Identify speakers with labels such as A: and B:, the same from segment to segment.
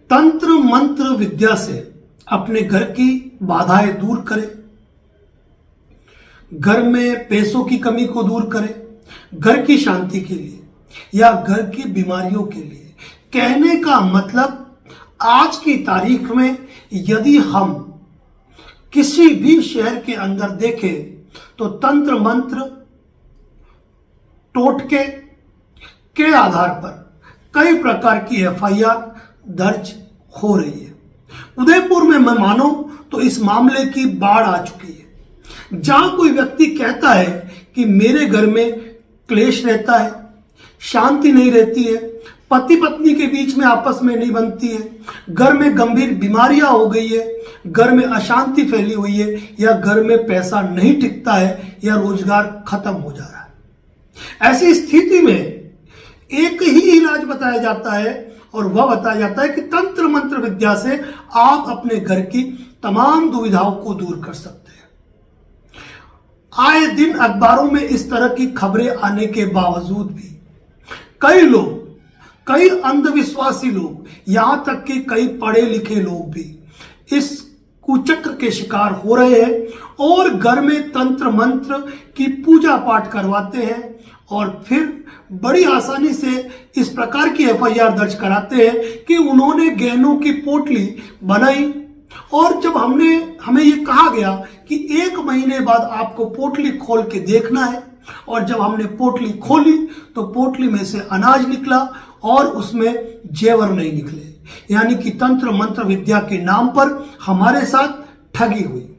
A: तंत्र मंत्र विद्या से अपने घर की बाधाएं दूर करें, घर में पैसों की कमी को दूर करें, घर की शांति के लिए या घर की बीमारियों के लिए। कहने का मतलब आज की तारीख में यदि हम किसी भी शहर के अंदर देखें तो तंत्र मंत्र टोटके के आधार पर कई प्रकार की एफआईआर दर्ज हो रही है। उदयपुर में मैं मानो तो इस मामले की बाढ़ आ चुकी है, जहां कोई व्यक्ति कहता है कि मेरे घर में क्लेश रहता है, शांति नहीं रहती है, पति पत्नी के बीच में आपस में नहीं बनती है, घर में गंभीर बीमारियां हो गई है, घर में अशांति फैली हुई है, या घर में पैसा नहीं टिकता है, या रोजगार खत्म हो जा रहा है। ऐसी स्थिति में एक ही इलाज बताया जाता है और वह बताया जाता है कि तंत्र मंत्र विद्या से आप अपने घर की तमाम दुविधाओं को दूर कर सकते हैं। आए दिन अखबारों में इस तरह की खबरें आने के बावजूद भी कई लोग, कई अंधविश्वासी लोग, यहां तक कि कई पढ़े लिखे लोग भी इस कुचक्र के शिकार हो रहे हैं और घर में तंत्र मंत्र की पूजा पाठ करवाते हैं और फिर बड़ी आसानी से इस प्रकार की एफआईआर दर्ज कराते हैं कि उन्होंने गहनों की पोटली बनाई, और जब हमें ये कहा गया कि 1 महीने बाद आपको पोटली खोल के देखना है, और जब हमने पोटली खोली तो पोटली में से अनाज निकला और उसमें जेवर नहीं निकले। यानी कि तंत्र मंत्र विद्या के नाम पर हमारे साथ ठगी हुई।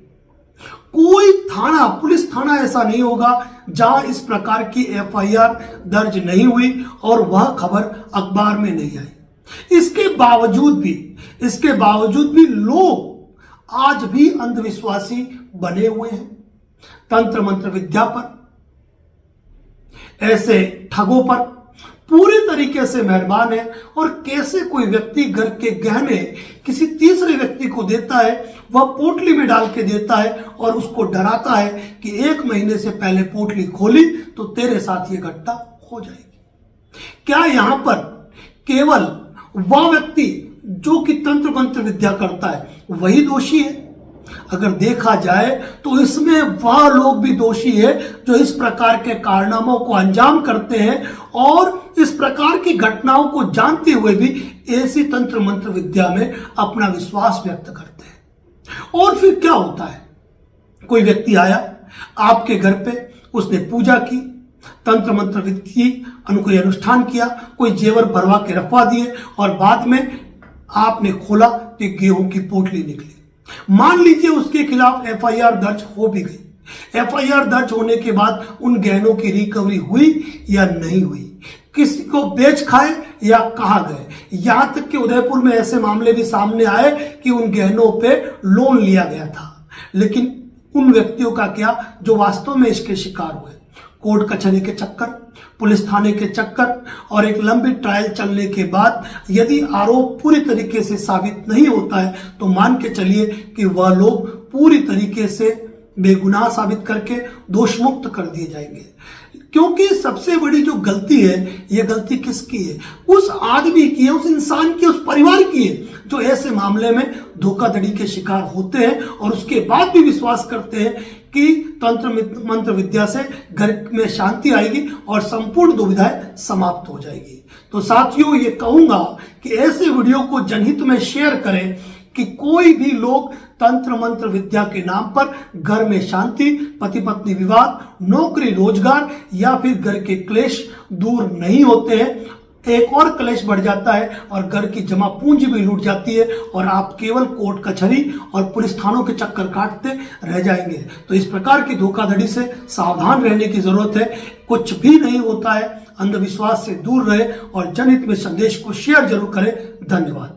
A: कोई थाना, पुलिस थाना ऐसा नहीं होगा जहां इस प्रकार की एफआईआर दर्ज नहीं हुई और वह खबर अखबार में नहीं आई। इसके बावजूद भी लोग आज भी अंधविश्वासी बने हुए हैं। तंत्र मंत्र विद्या पर, ऐसे ठगों पर पूरे तरीके से मेहरबान है। और कैसे कोई व्यक्ति घर के गहने किसी तीसरे व्यक्ति को देता है, वह पोटली में डाल के देता है और उसको डराता है कि 1 महीने से पहले पोटली खोली तो तेरे साथ ये घटना हो जाएगी। क्या यहां पर केवल वह व्यक्ति जो कि तंत्र मंत्र विद्या करता है वही दोषी है? अगर देखा जाए तो इसमें वह लोग भी दोषी है जो इस प्रकार के कारनामों को अंजाम करते हैं और इस प्रकार की घटनाओं को जानते हुए भी ऐसी तंत्र मंत्र विद्या में अपना विश्वास व्यक्त करते हैं। और फिर क्या होता है, कोई व्यक्ति आया आपके घर पे, उसने पूजा की, तंत्र मंत्र विद्या कोई अनुष्ठान किया, कोई जेवर भरवा के रखवा दिए और बाद में आपने खोला तो गेहूं की पोटली निकली। मान लीजिए उसके खिलाफ एफआईआर दर्ज हो भी गई। एफआईआर दर्ज होने के बाद उन गहनों की रिकवरी हुई या नहीं हुई, किसी को बेच खाए या कहां गए। यहां तक कि उदयपुर में ऐसे मामले भी सामने आए कि उन गहनों पे लोन लिया गया था, लेकिन उन व्यक्तियों का क्या जो वास्तव में इसके शिकार हुए। कोर्ट कचहरी के चक्कर, पुलिस थाने के चक्कर और एक लंबी ट्रायल चलने के बाद यदि आरोप पूरी तरीके से साबित नहीं होता है तो मान के चलिए कि वह लोग पूरी तरीके से बेगुनाह साबित करके दोष मुक्त कर दिए जाएंगे। क्योंकि सबसे बड़ी जो गलती है, यह गलती किसकी है? उस आदमी की है, उस इंसान की, उस परिवार की है जो ऐसे मामले में धोखाधड़ी के शिकार होते हैं और उसके बाद भी विश्वास करते हैं कि तंत्र मंत्र विद्या से घर में शांति आएगी और संपूर्ण दुविधाएं समाप्त हो जाएगी। तो साथियों, ये कहूंगा कि ऐसे वीडियो को जनहित में शेयर करें कि कोई भी लोग तंत्र मंत्र विद्या के नाम पर घर में शांति, पति पत्नी विवाद, नौकरी रोजगार या फिर घर के क्लेश दूर नहीं होते हैं। एक और क्लेश बढ़ जाता है और घर की जमा पूंजी भी लूट जाती है और आप केवल कोर्ट कचहरी और पुलिस थानों के चक्कर काटते रह जाएंगे। तो इस प्रकार की धोखाधड़ी से सावधान रहने की जरूरत है। कुछ भी नहीं होता है, अंधविश्वास से दूर रहे और जनहित में संदेश को शेयर जरूर करें। धन्यवाद।